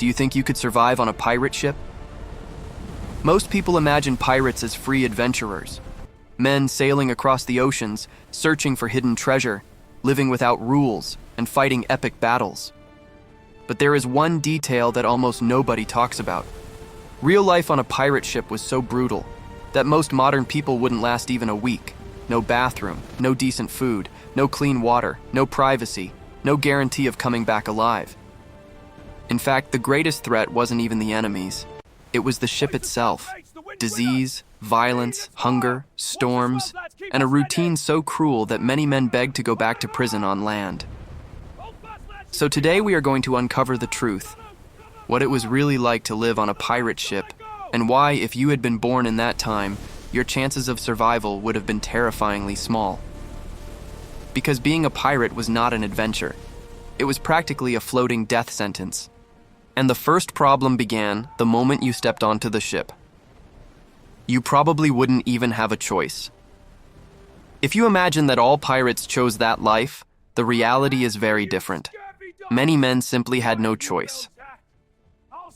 Do you think you could survive on a pirate ship? Most people imagine pirates as free adventurers, men sailing across the oceans, searching for hidden treasure, living without rules, and fighting epic battles. But there is one detail that almost nobody talks about. Real life on a pirate ship was so brutal that most modern people wouldn't last even a week. No bathroom, no decent food, no clean water, no privacy, no guarantee of coming back alive. In fact, the greatest threat wasn't even the enemies. It was the ship itself. Disease, violence, hunger, storms, and a routine so cruel that many men begged to go back to prison on land. So today we are going to uncover the truth, what it was really like to live on a pirate ship, and why, if you had been born in that time, your chances of survival would have been terrifyingly small. Because being a pirate was not an adventure. It was practically a floating death sentence. And the first problem began the moment you stepped onto the ship. You probably wouldn't even have a choice. If you imagine that all pirates chose that life, the reality is very different. Many men simply had no choice.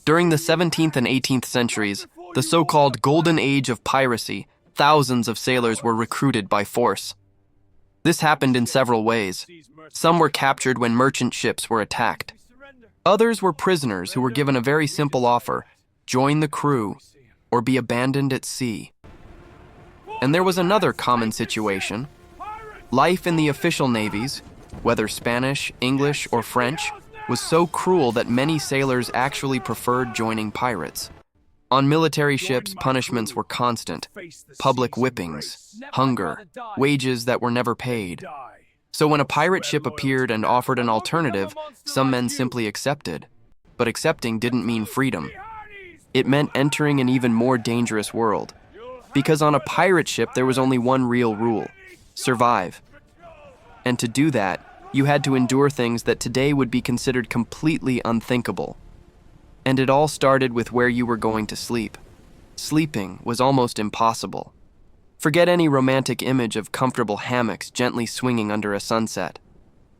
During the 17th and 18th centuries, the so-called Golden Age of piracy, thousands of sailors were recruited by force. This happened in several ways. Some were captured when merchant ships were attacked. Others were prisoners who were given a very simple offer: join the crew or be abandoned at sea. And there was another common situation. Life in the official navies, whether Spanish, English, or French, was so cruel that many sailors actually preferred joining pirates. On military ships, punishments were constant: public whippings, hunger, wages that were never paid. So when a pirate ship appeared and offered an alternative, some men simply accepted. But accepting didn't mean freedom. It meant entering an even more dangerous world. Because on a pirate ship, there was only one real rule: survive. And to do that, you had to endure things that today would be considered completely unthinkable. And it all started with where you were going to sleep. Sleeping was almost impossible. Forget any romantic image of comfortable hammocks gently swinging under a sunset.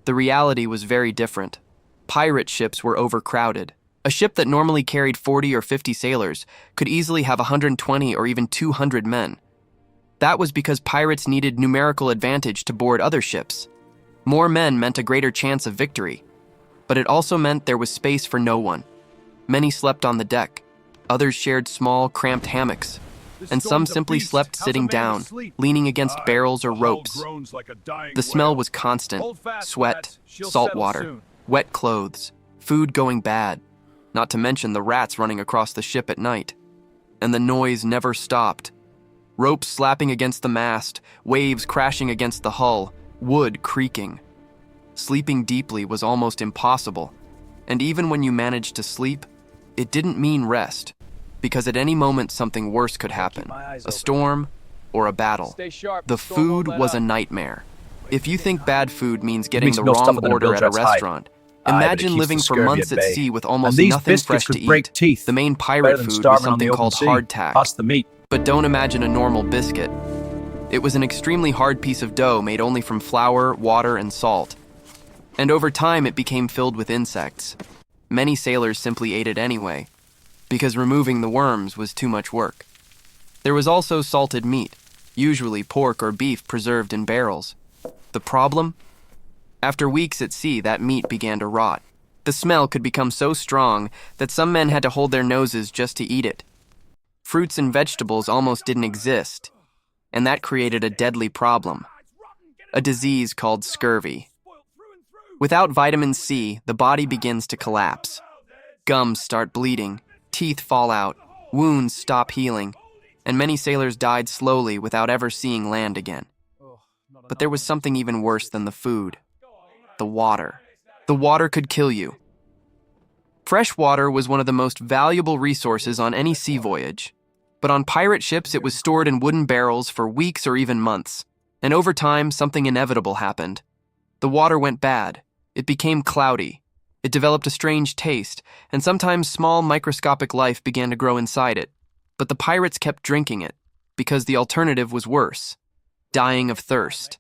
The reality was very different. Pirate ships were overcrowded. A ship that normally carried 40 or 50 sailors could easily have 120 or even 200 men. That was because pirates needed numerical advantage to board other ships. More men meant a greater chance of victory. But it also meant there was space for no one. Many slept on the deck. Others shared small, cramped hammocks. And some simply slept sitting down, leaning against barrels or ropes. The smell was constant: sweat, salt water, wet clothes, food going bad, not to mention the rats running across the ship at night. And the noise never stopped. Ropes slapping against the mast, waves crashing against the hull, wood creaking. Sleeping deeply was almost impossible. And even when you managed to sleep, it didn't mean rest. Because at any moment something worse could happen: a storm or a battle. The food was a nightmare. If you think bad food means getting the wrong order at a restaurant, imagine living for months at sea with almost nothing fresh to eat. The main pirate food was something called hardtack. But don't imagine a normal biscuit. It was an extremely hard piece of dough made only from flour, water, and salt. And over time it became filled with insects. Many sailors simply ate it anyway, because removing the worms was too much work. There was also salted meat, usually pork or beef preserved in barrels. The problem? After weeks at sea, that meat began to rot. The smell could become so strong that some men had to hold their noses just to eat it. Fruits and vegetables almost didn't exist, and that created a deadly problem: a disease called scurvy. Without vitamin C, the body begins to collapse. Gums start bleeding, teeth fall out, wounds stop healing, and many sailors died slowly without ever seeing land again. But there was something even worse than the food: the water. The water could kill you. Fresh water was one of the most valuable resources on any sea voyage. But on pirate ships, it was stored in wooden barrels for weeks or even months. And over time, something inevitable happened. The water went bad. It became cloudy. It developed a strange taste, and sometimes small microscopic life began to grow inside it. But the pirates kept drinking it, because the alternative was worse: dying of thirst.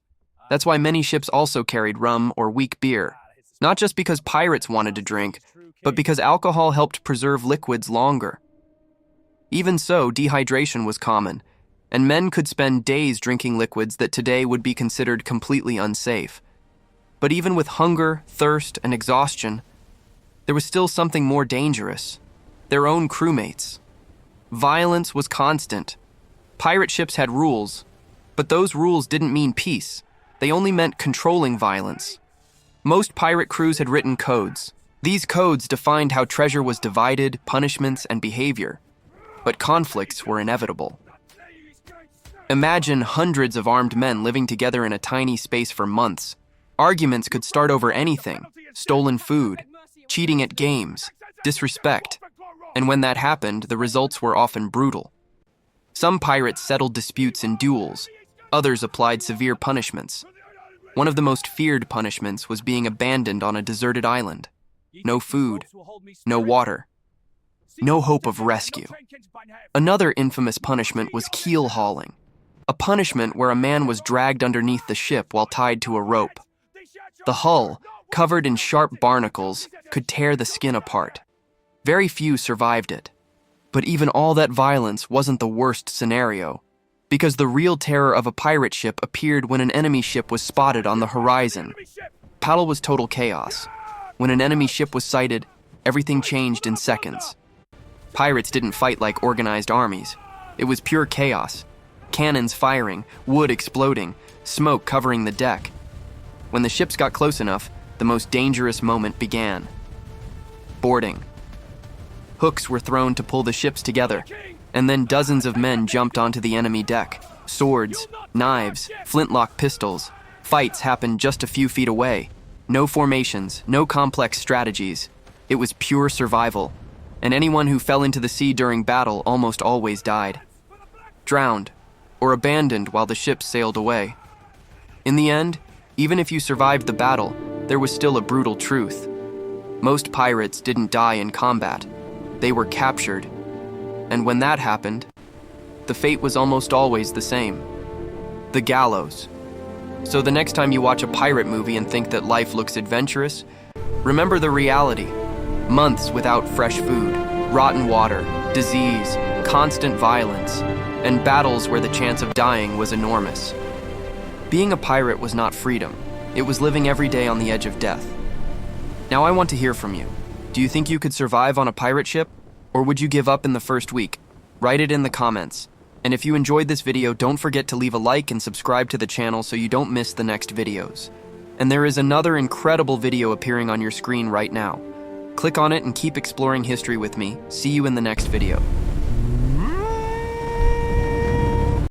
That's why many ships also carried rum or weak beer. Not just because pirates wanted to drink, but because alcohol helped preserve liquids longer. Even so, dehydration was common, and men could spend days drinking liquids that today would be considered completely unsafe. But even with hunger, thirst, and exhaustion, there was still something more dangerous: their own crewmates. Violence was constant. Pirate ships had rules, but those rules didn't mean peace. They only meant controlling violence. Most pirate crews had written codes. These codes defined how treasure was divided, punishments, and behavior. But conflicts were inevitable. Imagine hundreds of armed men living together in a tiny space for months. Arguments could start over anything: stolen food, cheating at games, disrespect. And when that happened, the results were often brutal. Some pirates settled disputes in duels. Others applied severe punishments. One of the most feared punishments was being abandoned on a deserted island. No food, no water, no hope of rescue. Another infamous punishment was keel hauling, a punishment where a man was dragged underneath the ship while tied to a rope. The hull, covered in sharp barnacles, could tear the skin apart. Very few survived it. But even all that violence wasn't the worst scenario, because the real terror of a pirate ship appeared when an enemy ship was spotted on the horizon. Battle was total chaos. When an enemy ship was sighted, everything changed in seconds. Pirates didn't fight like organized armies. It was pure chaos. Cannons firing, wood exploding, smoke covering the deck. When the ships got close enough, the most dangerous moment began: boarding. Hooks were thrown to pull the ships together, and then dozens of men jumped onto the enemy deck. Swords, knives, flintlock pistols. Fights happened just a few feet away. No formations, no complex strategies. It was pure survival, and anyone who fell into the sea during battle almost always died. Drowned, or abandoned while the ships sailed away. In the end, even if you survived the battle, there was still a brutal truth. Most pirates didn't die in combat. They were captured. And when that happened, the fate was almost always the same: the gallows. So the next time you watch a pirate movie and think that life looks adventurous, remember the reality: months without fresh food, rotten water, disease, constant violence, and battles where the chance of dying was enormous. Being a pirate was not freedom. It was living every day on the edge of death. Now I want to hear from you. Do you think you could survive on a pirate ship? Or would you give up in the first week? Write it in the comments. And if you enjoyed this video, don't forget to leave a like and subscribe to the channel so you don't miss the next videos. And there is another incredible video appearing on your screen right now. Click on it and keep exploring history with me. See you in the next video.